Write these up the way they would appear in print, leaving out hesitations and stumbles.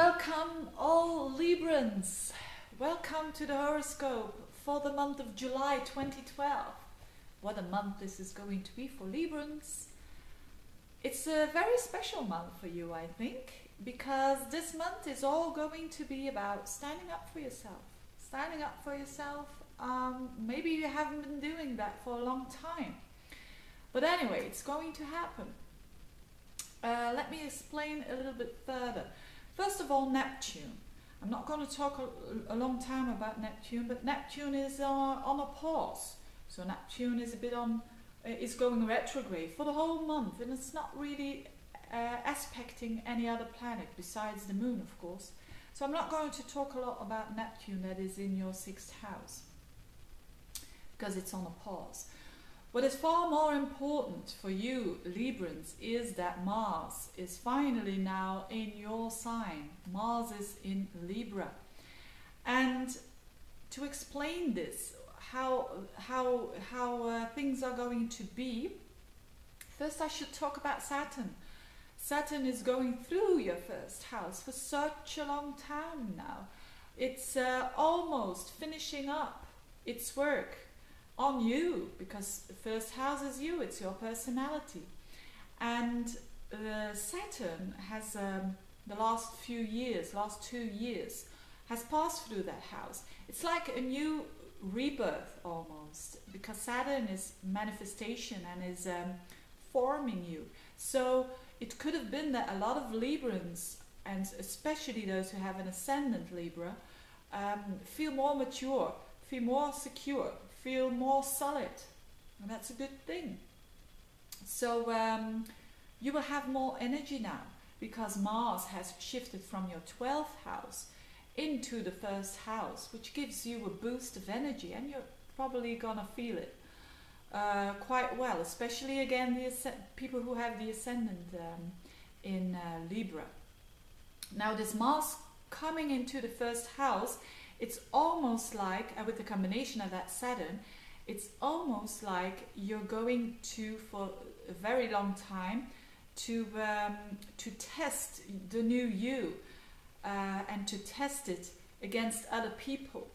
Welcome all Librans. Welcome to the horoscope for the month of July 2012. What a month this is going to be for Librans. It's a very special month for you, I think, because this month is all going to be about standing up for yourself. Standing up for yourself. Maybe you haven't been doing that for a long time. But anyway, it's going to happen. Let me explain a little bit further. First of all, Neptune. I'm not going to talk a long time about Neptune, but Neptune is on a pause. So Neptune is a bit on, is going retrograde for the whole month, and it's not really aspecting any other planet besides the moon, of course. So I'm not going to talk a lot about Neptune that is in your 6th house, because it's on a pause. What is far more important for you, Librans, is that Mars is finally now in your sign. Mars is in Libra. And to explain this, how things are going to be, first I should talk about Saturn. Saturn is going through your 1st house for such a long time now. It's almost finishing up its work on you, because the 1st house is you, it's your personality. And Saturn has the last 2 years has passed through that house. It's like a new rebirth almost, because Saturn is manifestation and is forming you. So it could have been that a lot of Librans, and especially those who have an ascendant Libra, feel more mature, feel more secure, feel more solid, and that's a good thing. So you will have more energy now, because Mars has shifted from your 12th house into the 1st house, which gives you a boost of energy, and you're probably gonna feel it quite well, especially again the people who have the ascendant in Libra. Now this Mars coming into the 1st house, it's almost like, with the combination of that Saturn, it's almost like you're going to, for a very long time, to test the new you, and to test it against other people.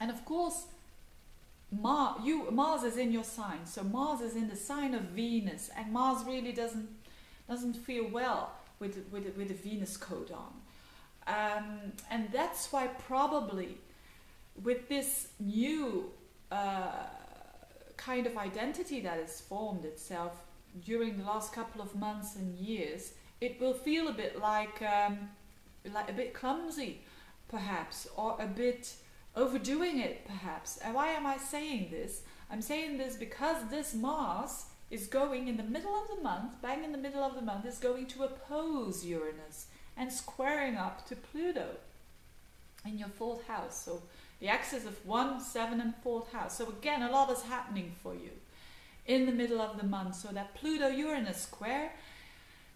And of course, Mars is in your sign, so Mars is in the sign of Venus, and Mars really doesn't feel well with the Venus code on. And that's why probably with this new kind of identity that has formed itself during the last couple of months and years, it will feel a bit like a bit clumsy perhaps, or a bit overdoing it perhaps. And why am I saying this? I'm saying this because this Mars is going in the middle of the month, bang in the middle of the month, is going to oppose Uranus and squaring up to Pluto in your 4th house. So the axis of 1, 7 and 4th house. So again, a lot is happening for you in the middle of the month. So that Pluto-Uranus square,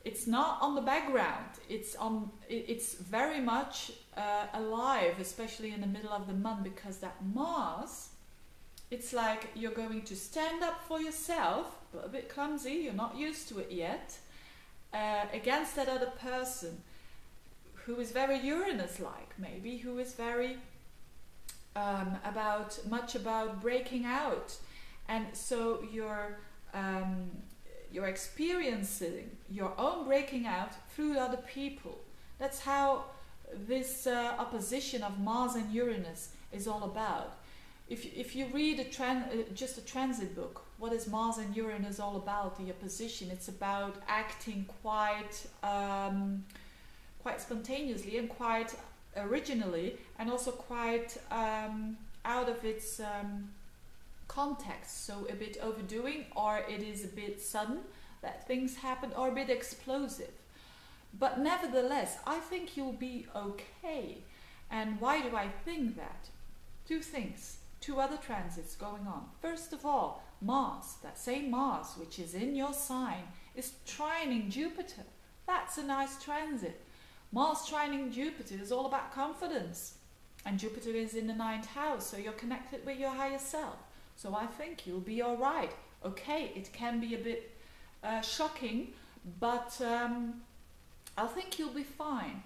it's not on the background. It's very much alive, especially in the middle of the month, because that Mars, it's like you're going to stand up for yourself, but a bit clumsy, you're not used to it yet, against that other person who is very Uranus-like, maybe, who is very much about breaking out. And so you're experiencing your own breaking out through other people. That's how this opposition of Mars and Uranus is all about. If you read just a transit book, what is Mars and Uranus all about, the opposition? It's about acting quite spontaneously and quite originally, and also quite out of its context. So a bit overdoing, or it is a bit sudden that things happen, or a bit explosive. But nevertheless, I think you'll be okay. And why do I think that? 2 things, 2 other transits going on. First of all, Mars, that same Mars which is in your sign, is trining Jupiter. That's a nice transit. Mars trining Jupiter is all about confidence, and Jupiter is in the 9th house, so you're connected with your higher self. So I think you'll be all right. Okay, it can be a bit shocking, but I think you'll be fine.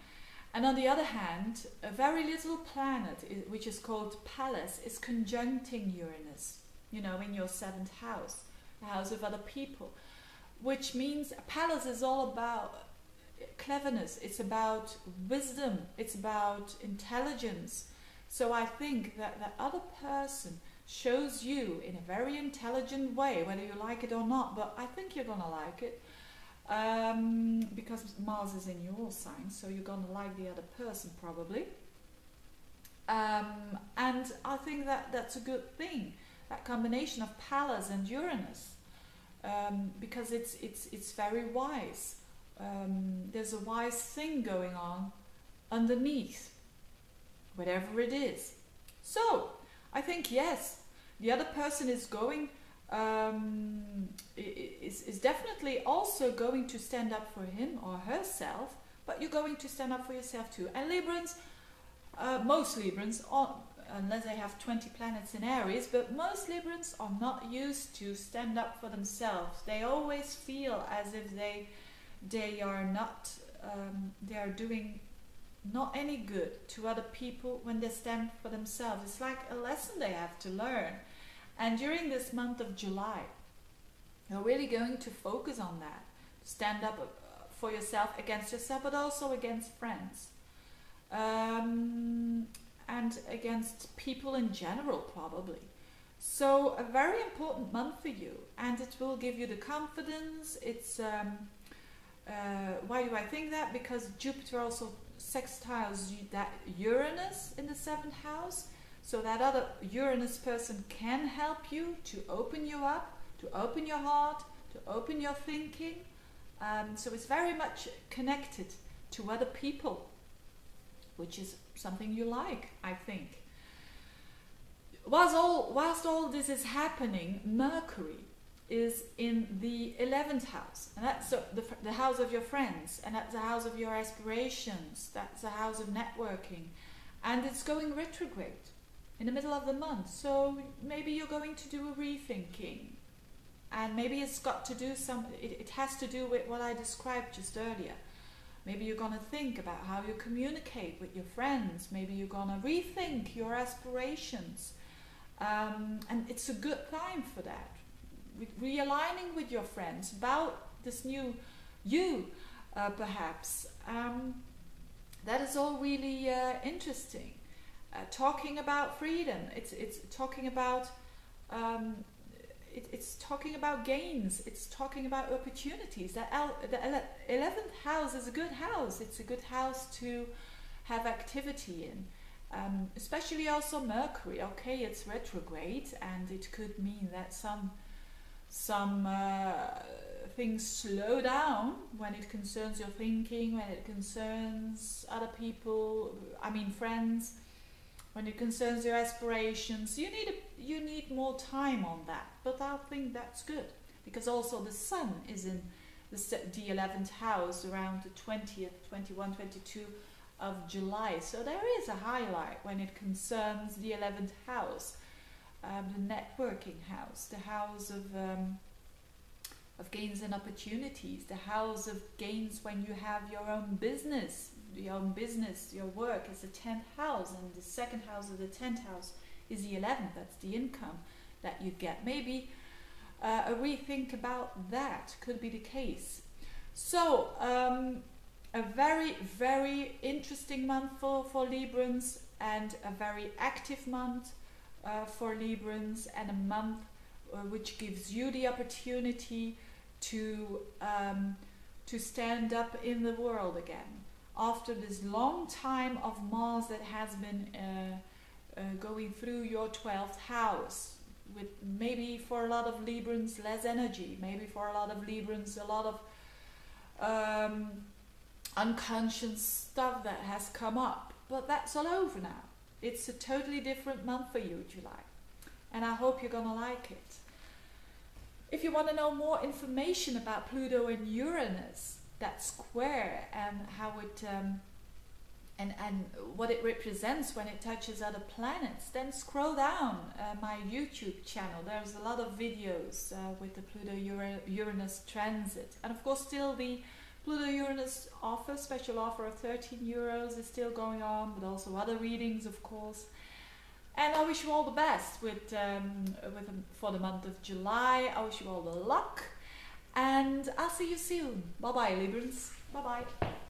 And on the other hand, a very little planet, which is called Pallas, is conjuncting Uranus, you know, in your 7th house, the house of other people, which means Pallas is all about cleverness, it's about wisdom, it's about intelligence. So I think that the other person shows you in a very intelligent way, whether you like it or not, but I think you're gonna like it, because Mars is in your sign, so you're gonna like the other person probably. And I think that that's a good thing, that combination of Pallas and Uranus, because it's very wise. There's a wise thing going on underneath, whatever it is. So I think yes, the other person is going is definitely also going to stand up for him or herself, but you're going to stand up for yourself too. And Librans, most Librans, unless they have 20 planets in Aries, but most Librans are not used to stand up for themselves. They always feel as if they are not, they are doing not any good to other people when they stand for themselves. It's like a lesson they have to learn. And during this month of July, you're really going to focus on that. Stand up for yourself, against yourself, but also against friends. And against people in general, probably. So a very important month for you, and it will give you the confidence. It's why do I think that? Because Jupiter also sextiles that Uranus in the 7th house, so that other Uranus person can help you to open you up, to open your heart, to open your thinking. So it's very much connected to other people, which is something you like, I think. Whilst all this is happening, Mercury is in the 11th house, and that's the house of your friends, and that's the house of your aspirations, that's the house of networking, and it's going retrograde in the middle of the month. So maybe you're going to do a rethinking, and maybe it's got to do it has to do with what I described just earlier. Maybe you're going to think about how you communicate with your friends. Maybe you're going to rethink your aspirations. And it's a good time for that. Realigning with your friends about this new you, perhaps. That is all really interesting. Talking about freedom. It's talking about it's talking about gains. It's talking about opportunities. The 11th house is a good house. It's a good house to have activity in. Especially also Mercury. Okay, it's retrograde, and it could mean that some things slow down when it concerns your thinking, when it concerns other people, I mean friends, when it concerns your aspirations. You need more time on that, but I think that's good, because also the Sun is in the 11th house around the 20th, 21, 22 of July. So there is a highlight when it concerns the 11th house, the networking house, the house of gains and opportunities, the house of gains when you have your own business. Your work is the 10th house, and the 2nd house of the 10th house is the 11th. That's the income that you get. Maybe a rethink about that could be the case. So a very, very interesting month for Librans, and a very active month for Librans, and a month which gives you the opportunity to stand up in the world again. After this long time of Mars that has been going through your 12th house, with maybe for a lot of Librans less energy, maybe for a lot of Librans a lot of unconscious stuff that has come up, but that's all over now. It's a totally different month for you, July, and I hope you're gonna like it. If you want to know more information about Pluto and Uranus, that square, and how it and what it represents when it touches other planets, then scroll down my YouTube channel. There's a lot of videos with the Pluto-Uranus transit, and of course still the Pluto-Uranus offer, special offer of 13 euros is still going on, but also other readings, of course. And I wish you all the best for the month of July. I wish you all the luck. And I'll see you soon. Bye-bye, Librans. Bye-bye.